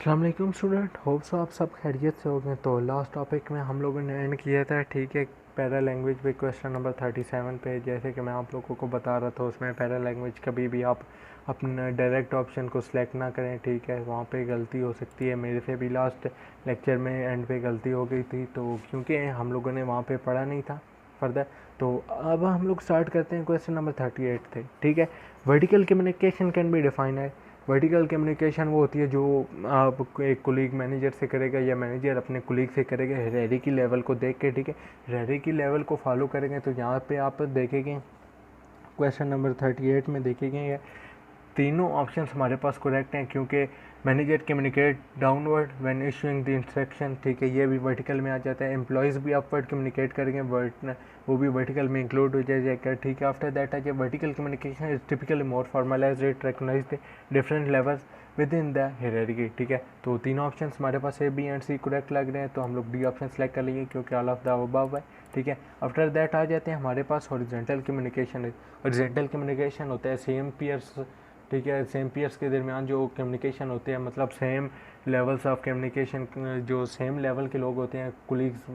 अस्सलाम वालेकुम student, hope so आप सब खैरियत से हो गए। तो लास्ट टॉपिक में हम लोगों ने एंड किया था, ठीक है, पैरा लैंग्वेज पे क्वेश्चन नंबर 37 पे। जैसे कि मैं आप लोगों को बता रहा था, उसमें पैरा लैंग्वेज कभी भी आप अपना डायरेक्ट ऑप्शन को सिलेक्ट ना करें, ठीक है, वहाँ पे गलती हो सकती है। मेरे से भी लास्ट लेक्चर में एंड पे गलती हो गई थी, तो क्योंकि हम लोगों ने वहाँ पे पढ़ा नहीं था फर्दर। तो अब हम लोग स्टार्ट करते हैं। क्वेश्चन नंबर 38 थे, ठीक है। Vertical communication can be define है। वर्टिकल कम्युनिकेशन वो होती है जो आप एक कुलीग मैनेजर से करेगा या मैनेजर अपने कुलीग से करेगा, हायरार्की लेवल को देख के, ठीक है, हायरार्की लेवल को फॉलो करेंगे। तो यहाँ पे आप देखेंगे क्वेश्चन नंबर 38 में देखेंगे तीनों ऑप्शंस हमारे पास करेक्ट हैं, क्योंकि manager communicate downward when issuing the instruction, ठीक है, ये भी वर्टिकल में आ जाता है। एम्प्लॉयज़ भी अपवर्ड कम्युनिकेट करेंगे, वो भी वर्टिकल में इंक्लूड हो जाएगा, ठीक है। आफ्टर दैट आ जाए vertical communication is typically more formal as it recognise the different levels within the hierarchy, ठीक है। तो तीनों ऑप्शन हमारे पास A B and C correct लग रहे हैं, तो हम लोग डी ऑप्शन सेलेक्ट कर लेंगे क्योंकि ऑल ऑफ द अबव है, ठीक है। आफ्टर दैट आ जाते हैं हमारे पास हॉरिजॉन्टल कम्युनिकेशन। हॉरिजॉन्टल कम्युनिकेशन होता है सेम पीयर्स, ठीक है, सेम पीयर्स के दरमियान जो कम्युनिकेशन होते हैं, मतलब सेम लेवल्स ऑफ कम्युनिकेशन, जो सेम लेवल के लोग होते हैं, कुलीग्स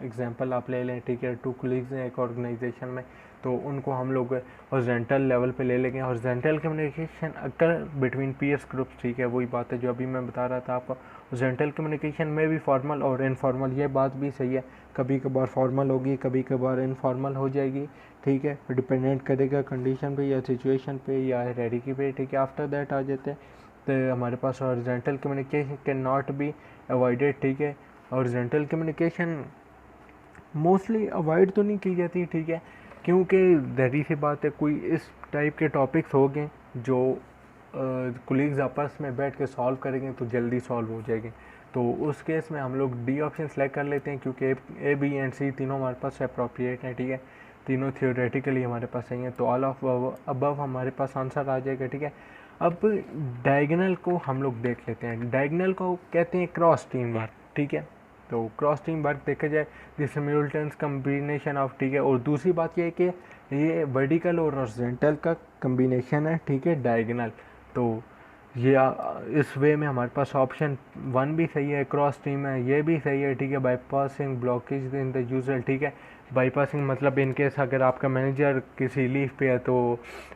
एग्जांपल आप ले लें, ठीक है, 2 कुलीग्स हैं एक ऑर्गेनाइजेशन में, तो उनको हम लोग हॉरिजॉन्टल लेवल पे ले लेंगे। Horizontal communication occur between peers groups, ठीक है, वही बात है जो अभी मैं बता रहा था आपको। हॉरिजॉन्टल कम्युनिकेशन में भी फॉर्मल और इनफॉर्मल, ये बात भी सही है, कभी कभार फॉर्मल होगी, कभी कभार इनफॉर्मल हो जाएगी, ठीक है, डिपेंडेंट करेगा कंडीशन पे या सिचुएशन पे या हायरार्की पे, ठीक है। आफ्टर दैट आ जाते हैं तो हमारे पास horizontal communication can not be avoided, ठीक है। हॉरिजॉन्टल कम्युनिकेशन मोस्टली अवॉइड तो नहीं की जाती, ठीक है, क्योंकि जहरी सी बात है, कोई इस टाइप के टॉपिक्स हो गए जो कुलीग्स आपस में बैठ के सॉल्व करेंगे तो जल्दी सॉल्व हो जाएंगे। तो उस केस में हम लोग डी ऑप्शन सेलेक्ट कर लेते हैं, क्योंकि ए बी एंड सी तीनों हमारे पास अप्रोप्रिएट हैं, ठीक है, तीनों थियोरेटिकली हमारे पास सही है। तो ऑल ऑफ अबव हमारे पास आंसर आ जाएगा, ठीक है। अब डायगोनल को हम लोग देख लेते हैं। डायगोनल को कहते हैं क्रॉस टीम वर्क, ठीक है। तो क्रॉस टीम वर्क देखा जाए द सिम्युलेटेनियस कम्बिनेशन ऑफ, ठीक है, और दूसरी बात ये है कि ये वर्टिकल और हॉरिजॉन्टल का कम्बिनेशन है, ठीक है, डायगोनल। तो ये इस वे में हमारे पास ऑप्शन 1 भी सही है, क्रॉस टीम है, ये भी सही है, ठीक है। Bypassing blockage in the user, ठीक है, बाईपासिंग मतलब इन केस अगर आपका मैनेजर किसी लीव पे है तो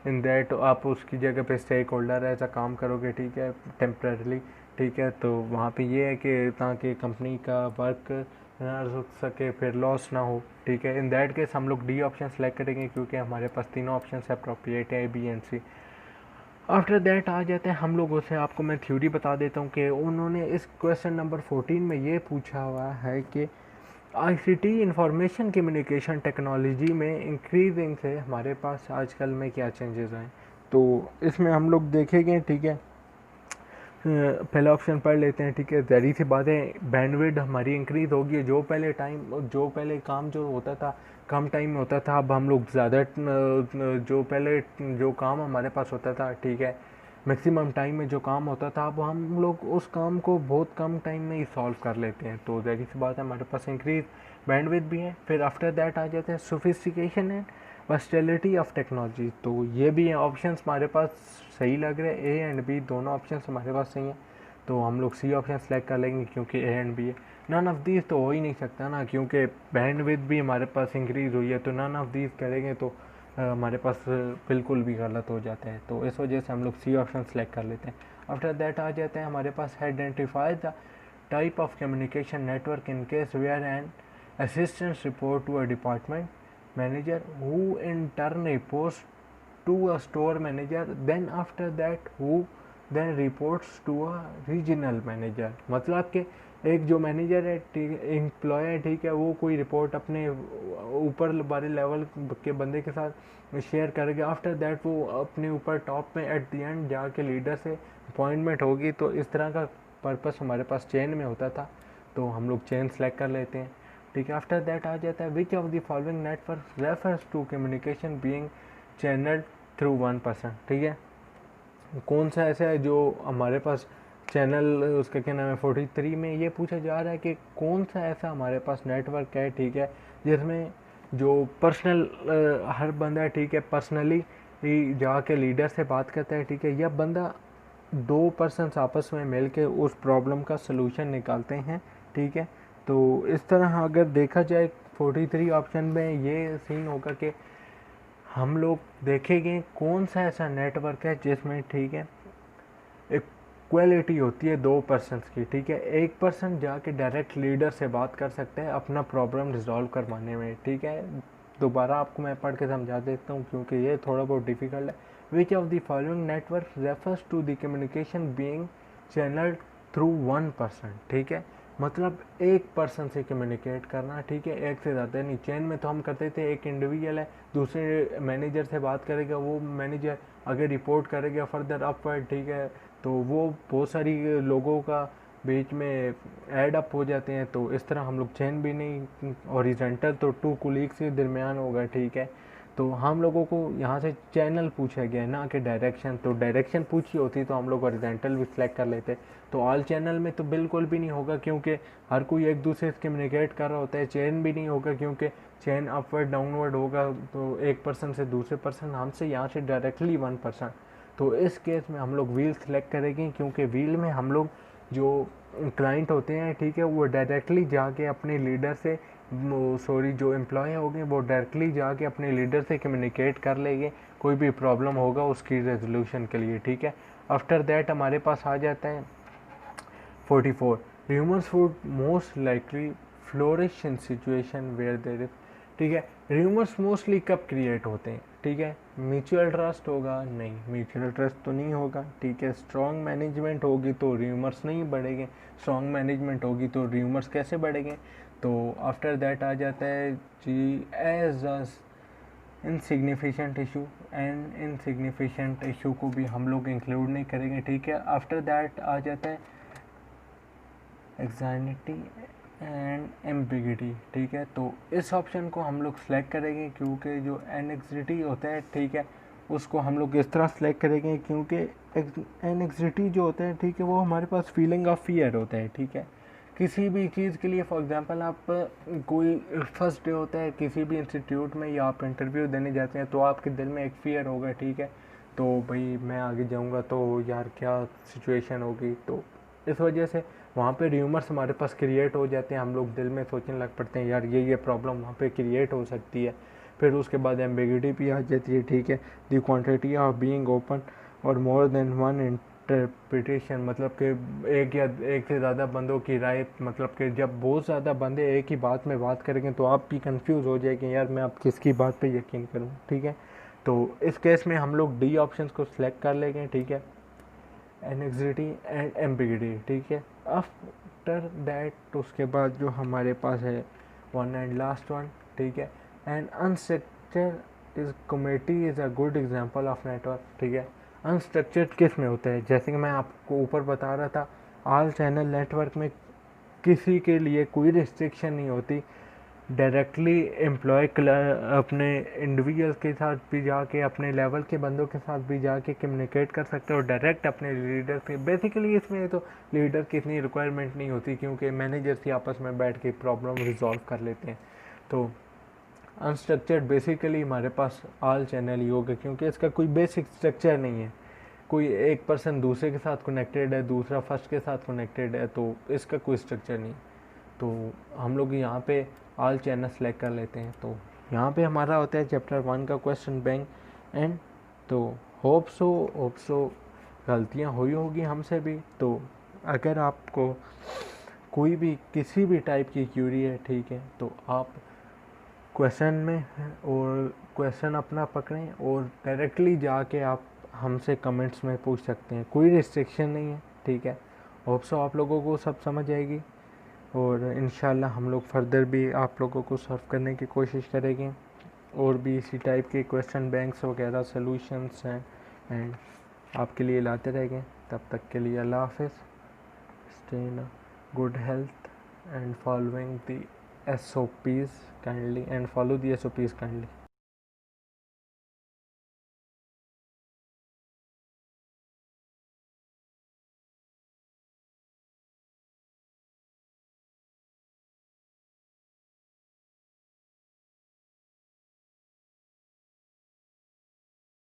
इन दैट आप उसकी जगह पे स्टेक होल्डर ऐसा काम करोगे, ठीक है, टेम्परेली, ठीक है। तो वहाँ पे ये है कि ताकि कंपनी का वर्क ना रुक सके, फिर लॉस ना हो, ठीक है। इन दैट केस हम लोग डी ऑप्शन सेलेक्ट करेंगे, क्योंकि हमारे पास तीनों ऑप्शन अप्रोप्रिएट है, A B and C. After that आ जाते हैं हम लोगों से, आपको मैं थ्योरी बता देता हूँ कि उन्होंने इस क्वेश्चन नंबर 14 में ये पूछा हुआ है कि आईसीटी इंफॉर्मेशन कम्युनिकेशन टेक्नोलॉजी में इंक्रीजिंग से हमारे पास आजकल में क्या चेंजेस आए। तो इसमें हम लोग देखेंगे, ठीक है, पहला ऑप्शन पढ़ लेते हैं, ठीक है। ज़ाहिर सी बात है बैंडविड्थ हमारी इंक्रीज़ होगी, जो पहले काम जो होता था कम टाइम में होता था, अब हम लोग ज़्यादा जो पहले जो काम हमारे पास होता था, ठीक है, मैक्सिमम टाइम में जो काम होता था, अब हम लोग उस काम को बहुत कम टाइम में ही सॉल्व कर लेते हैं। तो ज़ाहिर सी बात है हमारे पास इंक्रीज बैंडविड्थ भी है। फिर आफ्टर दैट आ जाते हैं sophistication and versatility of technology. तो ये भी ऑप्शंस हमारे पास सही लग रहे हैं, ए एंड बी दोनों ऑप्शंस हमारे पास सही हैं। तो हम लोग सी ऑप्शन सेलेक्ट कर लेंगे, क्योंकि ए एंड बी है। नन ऑफ दीज तो हो ही नहीं सकता ना, क्योंकि बैंडविड्थ भी हमारे पास इंक्रीज़ हुई है, तो नन ऑफ दीज करेंगे तो हमारे पास बिल्कुल भी गलत हो जाता है। तो इस वजह से हम लोग सी ऑप्शन सेलेक्ट कर लेते हैं। आफ्टर दैट आ जाते हैं हमारे पास identify the type of communication network in case where an assistance report to a department manager who in turn reports to a store manager, then after that who then reports to a regional manager। मतलब कि एक जो manager है, ठीक, employ है, ठीक है, वो कोई रिपोर्ट अपने ऊपर वाले लेवल के बंदे के साथ शेयर करेगा। आफ्टर दैट वो अपने ऊपर टॉप में एट द एंड जाके लीडर से अपॉइंटमेंट होगी। तो इस तरह का पर्पस हमारे पास चेन में होता था, तो हम लोग चेन सेलेक्ट कर लेते हैं, ठीक है। आफ्टर दैट आ जाता है which of the following network refers to communication being channel through 1%, ठीक है, कौन सा ऐसा है जो हमारे पास चैनल, उसका क्या नाम है, 43 में ये पूछा जा रहा है कि कौन सा ऐसा हमारे पास नेटवर्क है, ठीक है, जिसमें जो पर्सनल हर बंदा, ठीक है, पर्सनली जाके लीडर से बात करता है, ठीक है, या बंदा दो पर्सन्स आपस में मिल के उस प्रॉब्लम का सलूशन निकालते हैं, ठीक है। तो इस तरह अगर देखा जाए 43 ऑप्शन में ये सीन होगा कि हम लोग देखेंगे कौन सा ऐसा नेटवर्क है जिसमें, ठीक है, इक्वलिटी होती है दो पर्सन्स की, ठीक है। एक पर्सन जाके डायरेक्ट लीडर से बात कर सकते हैं अपना प्रॉब्लम रिजॉल्व करवाने में, ठीक है। दोबारा आपको मैं पढ़ के समझा देता हूँ क्योंकि ये थोड़ा बहुत डिफ़िकल्ट है। Which of the following network refers to the communication being channel through one person, ठीक है। मतलब एक पर्सन से कम्युनिकेट करना, ठीक है, एक से ज़्यादा नहीं। चैन में तो हम करते थे एक इंडिविजुअल है दूसरे मैनेजर से बात करेगा, वो मैनेजर अगर रिपोर्ट करेगा फर्दर अपवर्ड, ठीक है, तो वो बहुत सारी लोगों का बीच में ऐड अप हो जाते हैं। तो इस तरह हम लोग चैन भी नहीं, हॉरिजॉन्टल तो टू कुलीग्स के दरमियान होगा, ठीक है। तो हम लोगों को यहाँ से चैनल पूछा गया है ना कि डायरेक्शन, तो डायरेक्शन पूछी होती तो हम लोग हॉरिजॉन्टल भी सिलेक्ट कर लेते। तो ऑल चैनल में तो बिल्कुल भी नहीं होगा क्योंकि हर कोई एक दूसरे से कम्युनिकेट कर रहा होता है। चैन भी नहीं होगा क्योंकि चैन अपवर्ड डाउनवर्ड होगा, तो एक पर्सन से दूसरे पर्सन, हमसे यहाँ से डायरेक्टली वन पर्सन। तो इस केस में हम लोग व्हील सेलेक्ट करेंगे क्योंकि व्हील में हम लोग जो क्लाइंट होते हैं, ठीक है, वो डायरेक्टली जाके अपने लीडर से, सॉरी, जो एम्प्लॉय होंगे वो डायरेक्टली जाके अपने लीडर से कम्युनिकेट कर लेंगे कोई भी प्रॉब्लम होगा उसकी रेजोल्यूशन के लिए, ठीक है। आफ्टर दैट हमारे पास आ जाता है 44 rumours would most likely flourish in situation where there is, ठीक है। र्यूमर्स मोस्टली कब क्रिएट होते हैं, ठीक है। म्यूचुअल ट्रस्ट होगा, नहीं, म्यूचुअल ट्रस्ट तो नहीं होगा, ठीक है। स्ट्रॉन्ग मैनेजमेंट होगी तो र्यूमर्स नहीं बढ़ेंगे, स्ट्रॉन्ग मैनेजमेंट होगी तो र्यूमर्स कैसे बढ़ेंगे। तो आफ्टर दैट आ जाता है जी as insignificant issue, and insignificant issue को भी हम लोग इंक्लूड नहीं करेंगे, ठीक है। आफ्टर दैट आ जाता है एग्जाइटी एंड एम्बिगिटी, ठीक है। तो इस ऑप्शन को हम लोग सेलेक्ट करेंगे क्योंकि जो एनेक्सिटी होता है, ठीक है, उसको हम लोग इस तरह सेलेक्ट करेंगे क्योंकि एनेक्सिटी जो होता है, ठीक है, वो हमारे पास फीलिंग ऑफ फियर होता है, ठीक है। किसी भी चीज़ के लिए, फॉर एग्जांपल आप कोई फर्स्ट डे होता है किसी भी इंस्टीट्यूट में या आप इंटरव्यू देने जाते हैं तो आपके दिल में एक फ़ियर होगा, ठीक है। तो भाई मैं आगे जाऊंगा तो यार क्या सिचुएशन होगी, तो इस वजह से वहाँ पे र्यूमर्स हमारे पास क्रिएट हो जाते हैं। हम लोग दिल में सोचने लग पड़ते हैं यार ये प्रॉब्लम वहाँ पे क्रिएट हो सकती है। फिर उसके बाद एम्बिगिटी भी आ जाती है, ठीक है। The quantity of being open और मोर देन वन इंटरप्रिटेशन, मतलब कि एक या एक से ज़्यादा बंदों की राय, मतलब कि जब बहुत ज़्यादा बंदे एक ही बात में बात करेंगे तो आप भी कंफ्यूज हो जाएंगे यार मैं अब किसकी बात पे यकीन करूँ, ठीक है। तो इस केस में हम लोग डी ऑप्शन को सिलेक्ट कर लेंगे, ठीक है, एनेक्सिटी एंड एम्बिगिटी, ठीक है। आफ्टर दैट उसके बाद जो हमारे पास है वन एंड लास्ट वन, ठीक है, and unstructured is committee is a good example of network, ठीक है। अनस्ट्रक्चर्ड किस में होता है, जैसे कि मैं आपको ऊपर बता रहा था, ऑल चैनल नेटवर्क में किसी के लिए कोई रिस्ट्रिक्शन नहीं होती। डायरेक्टली एम्प्लॉय अपने इंडिविजुअल के साथ भी जाके, अपने लेवल के बंदों के साथ भी जाके कम्युनिकेट कर सकते हो, डायरेक्ट अपने लीडर से। बेसिकली इसमें तो लीडर की इतनी रिक्वायरमेंट नहीं होती क्योंकि मैनेजर्स ही आपस में बैठ के प्रॉब्लम रिजॉल्व कर लेते हैं। तो अनस्ट्रक्चर्ड बेसिकली हमारे पास ऑल चैनल ही होगा क्योंकि इसका कोई बेसिक स्ट्रक्चर नहीं है। कोई एक पर्सन दूसरे के साथ कनेक्टेड है, दूसरा फर्स्ट के साथ कनेक्टेड है, तो इसका कोई स्ट्रक्चर नहीं। तो हम लोग यहाँ पे ऑल चैनल सेलेक्ट कर लेते हैं। तो यहाँ पे हमारा होता है चैप्टर 1 का क्वेश्चन बैंक एंड। तो होप सो गलतियाँ हुई होगी हमसे भी। तो अगर आपको कोई भी किसी भी टाइप की क्यूरी है, ठीक है, तो आप क्वेश्चन में और क्वेश्चन अपना पकड़ें और डायरेक्टली जाके आप हमसे कमेंट्स में पूछ सकते हैं, कोई रिस्ट्रिक्शन नहीं है, ठीक है। होप सो आप लोगों को सब समझ आएगी और इंशाल्लाह हम लोग फर्दर भी आप लोगों को सर्व करने की कोशिश करेंगे और भी इसी टाइप के क्वेश्चन बैंक्स वगैरह सॉल्यूशंस हैं एंड आपके लिए लाते रहेंगे। तब तक के लिए अल्लाह हाफ़िज़, stay in good health and following the SOPs kindly and follow the SOPs kindly.